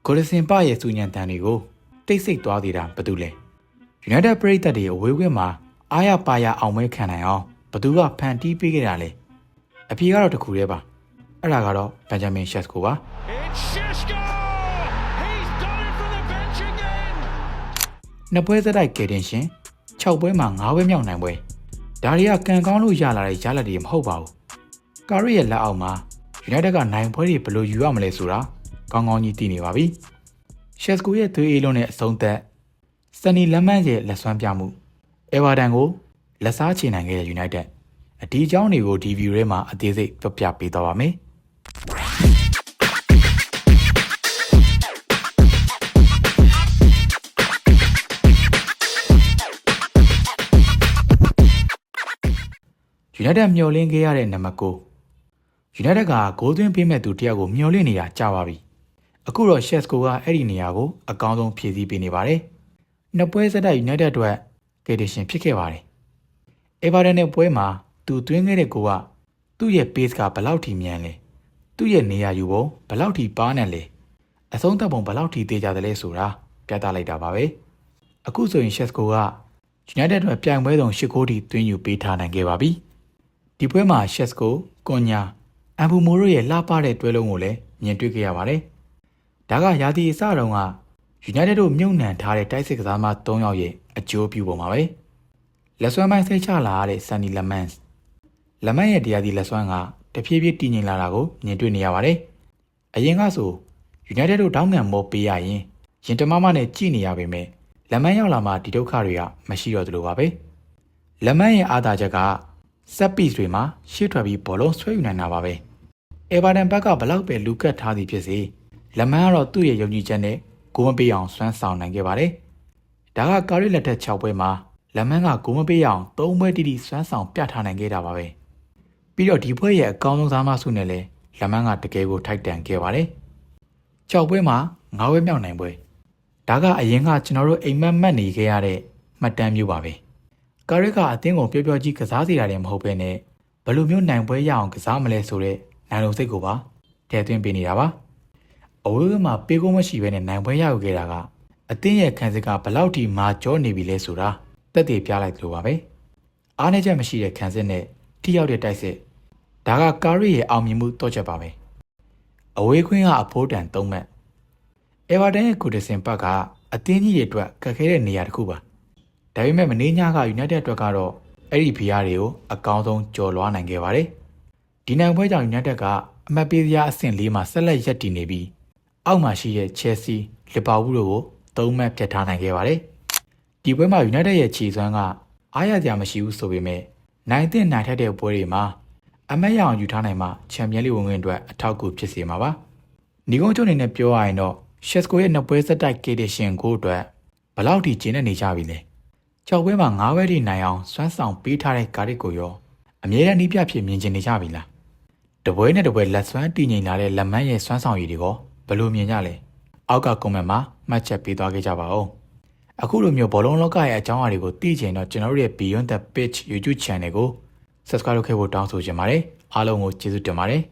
ဂိုလစင်ပရဲ့စူညံတန်တွေကိုတိတ်ဆိတ်သွားသေးတာဘသူလဲ United ပရိသတ်တွေအဝေးခွင့်မှာအားရပါရအောင်မဲခံနိုင်အောင်ဘသူကဖန်တီးပေးခဲ့တာလဲအဖြေကတော့တခုတည်းပါအဲ့ဒါကတော့ Benjamin Sesko ပါ နှစ်ပွဲစတိုက်ကယ်တင်ရှင်6ပွဲမှာ9ပွဲမြောက်နိုင်ပွဲဒါတွေကကန်ကောင်းလို့ရလာတဲ့ရလဒ်တွေမဟုတ်ပါဘူးကာရီရဲ့လက်အောက်မှာ United ကနိုင်ပွဲတွေဘယ်လိုယူရမလဲဆိုတာကောင်းကောင်းကြီးသိနေပါပြီရှက်စကိုရဲ့သွေးအေးလုံးနဲ့အဆုံးသက်စနီလမန်ရဲ့လက်စွမ်းပြမှုအေဗာတန်ကိုလက်စားချေနိုင်ခဲ့တဲ့ United အဒီအကြောင်းတွေကိုဒီဗီဒီယိုထဲမှာအသေးစိတ်ပြပြပေးသွားပါမယ်United မျှော်လင့်ခဲ့ရတဲ့နံပါတ်9 United ကဂိုးသွင်းပေးမဲ့သူတယောက်ကိုမျှော်လင့်နေရကြာပါပြီအခုတော့ Sesko ကအဲ့ဒီနေရာကိုအကောင်းဆုံးဖြည့်ဆည်းပေးနေပါတယ်နှစ်ပွဲစတိုက် United အတွက်ကယ်တင်ရှင်ဖြစ်ခဲ့ပါတယ် Everton နဲ့ပွဲမှာသူသွင်းခဲ့တဲ့ဂိုးကသူ့ရဲ့ pace ကဘယ်လောက်ထိမြန်လဲသူ့ရဲ့နေရာယူပုံဘယ်လောက်ထိပါနိုင်လဲအဆုံးသတ်ပုံဘယ်လောက်ထိသေးကြတယ်လဲဆိုတာပြသလိုက်တာပါပဲအခုဆိုရင် Sesko က United အတွက်ပြိုင်ပွဲဆောင်8ဂိုးထိသွင်းယူပေးထားနိုင်ခဲ့ပါပြီဒီပွဲမှာ Sesko ကွန်ညာအမ်ဘူမိုရိုရဲ့လှပတဲ့တွဲလုံးကိုလည်းမြင်တွေ့ခဲ့ရပါတယ်ဒါကရာသီအစတုန်းက United တို့မြုပ်နှံထားတဲ့တိုက်စစ်ကစားမ3ယောက်ရဲ့အကျိုးပြုပုံပါပဲလက်စွမ်းပိုင်းစိတ်ချလာရတဲ့ Sunny Lemans ရဲ့တရားစီလက်စွမ်းကတဖြည်းဖြည်းတည်ငြိမ်လာတာကိုမြင်တွေ့နေရပါတယ်အရင်ကဆို United တို့တောင်းငံမောပေးရရင်ရင်တမမနဲ့ကြည်နေရပေမဲ့လက်မန်းရောက်လာမှဒီဒုက္ခတွေကမရှိတော့သလိုပါပဲလက်မန်းရဲ့အားသာချက်ကဆက်ပစ်တွေမှာရှေ့ထွက်ပြီးဘောလုံးဆွဲယူနိုင်တာပါပဲအေဗာတန်ဘက်ကဘလောက်ပဲလူကတ်ထားသည်ဖြစ်စေလက်မန်းကတော့သူ့ရဲ့ယုံကြည်ချက်နဲ့ဂိုးမပေးအောင်စွမ်းဆောင်နိုင်ခဲ့ပါတယ်ဒါကကာရီလက်ထက်6ပွဲမှာလက်မန်းကဂိုးမပေးအောင်3ပွဲတိတိစွမ်းဆောင်ပြထားနိုင်ခဲ့တာပါပဲပြီးတော့ဒီပွဲရဲ့အကောင်းဆုံးစားမဆုနဲ့လည်းလက်မန်းကတကယ်ကိုထိုက်တန်ခဲ့ပါတယ်6ပွဲမှာ9ပွဲမြောက်နိုင်ပွဲဒါကအရင်ကကျွန်တော်တို့အိမ်မက်မှတ်နေခဲ့ရတဲ့မှတ်တမ်းမျိုးပါပဲကာရီကအသင်းကိုပျော်ပျော်ကြီးကစားစီတာလည်းမဟုတ်ဘဲနဲ့ဘယ်လိုမျိုးနိုင်ပွဲရအောင်ကစားမလဲဆိုတဲ့နိုင်လုံစိတ်ကိုပါထည့်သွင်းပေးနေတာပါအဝေးမှာပေးကုန်းမရှိဘဲနဲ့နိုင်ပွဲရယူခဲ့တာကအသင်းရဲ့ခံစစ်ကဘလောက်ထိမာကျောနေပြီလဲဆိုတာတက်တည်ပြလိုက်လို့ပါပဲအားနည်းချက်မရှိတဲ့ခံစစ်နဲ့ထိရောက်တဲ့တိုက်စစ်ဒါကကာရီရဲ့အောင်မြင်မှုတော့ချက်ပါပဲအဝေးခွင်းကအဖိုးတန်3မှတ်အေဗာတန်ရဲ့ကိုဒစင်ဘတ်ကအသင်းကြီးတွေအတွက်ကက်ခဲတဲ့နေရာတစ်ခုပါဒါပေမဲ့မင်းညာက United အတွက်ကတော့အဲ့ဒီဖီယာတွေကိုအကောင်းဆုံးကျော်လွှားနိုင်ခဲ့ပါတယ်ဒီနိုင်ပွဲကြောင့် United ကအမှတ်ပေးစရာအဆင့်4မှာဆက်လက်ရပ်တည်နေပြီးအောက်မှာရှိတဲ့ Chelsea လီဗာပူးတို့ကို3မှတ်ပြတ်ထားနိုင်ခဲ့ပါတယ်ဒီပွဲမှာ United ရဲ့ခြေစွမ်းကအားရစရာမရှိဘူးဆိုပေမဲ့နိုင်တဲ့နိုင်ထက်တဲ့ပွဲတွေမှာအမတ်ရအောင်ယူထားနိုင်မှချန်ပီယံလိဝင်ဝင်အတွက်အထောက်အကူဖြစ်စေမှာပါညီကုန်းချုပ်အနေနဲ့ပြောရရင်တော့ Sesko ရဲ့နှစ်ပွဲဆက်တိုက်ကယ်တင်ရှင်ကိုအတွက်ဘလောက်ထိကျင်းနေကြပြီလဲ6ပွဲမှာ9ပွဲထိနိုင်အောင်စွမ်းဆောင်ပေးထားတဲ့ကားရစ်ကိုရောအမြဲတမ်းနှီးပြဖြစ်မြင်ကျင်နေကြပြီလားတပွဲနဲ့တပွဲလက်စွမ်းတည်ငြိမ်လာတဲ့လက်မန်းရဲ့စွမ်းဆောင်ရည်တွေကိုဘယ်လိုမြင်ကြလဲအောက်ကကွန်မန့်မှာမှတ်ချက်ပေးသွားခဲ့ကြပါဦးအခုလိုမျိုးဘောလုံးလောကရဲ့အကြောင်းအရာတွေကိုသိချင်တော့ကျွန်တော်တို့ရဲ့ Beyond the Pitch YouTube Channel ကို Subscribe လုပ်ခဲ့ဖို့တောင်းဆိုချင်ပါတယ်အားလုံးကိုကျေးဇူးတင်ပါတယ်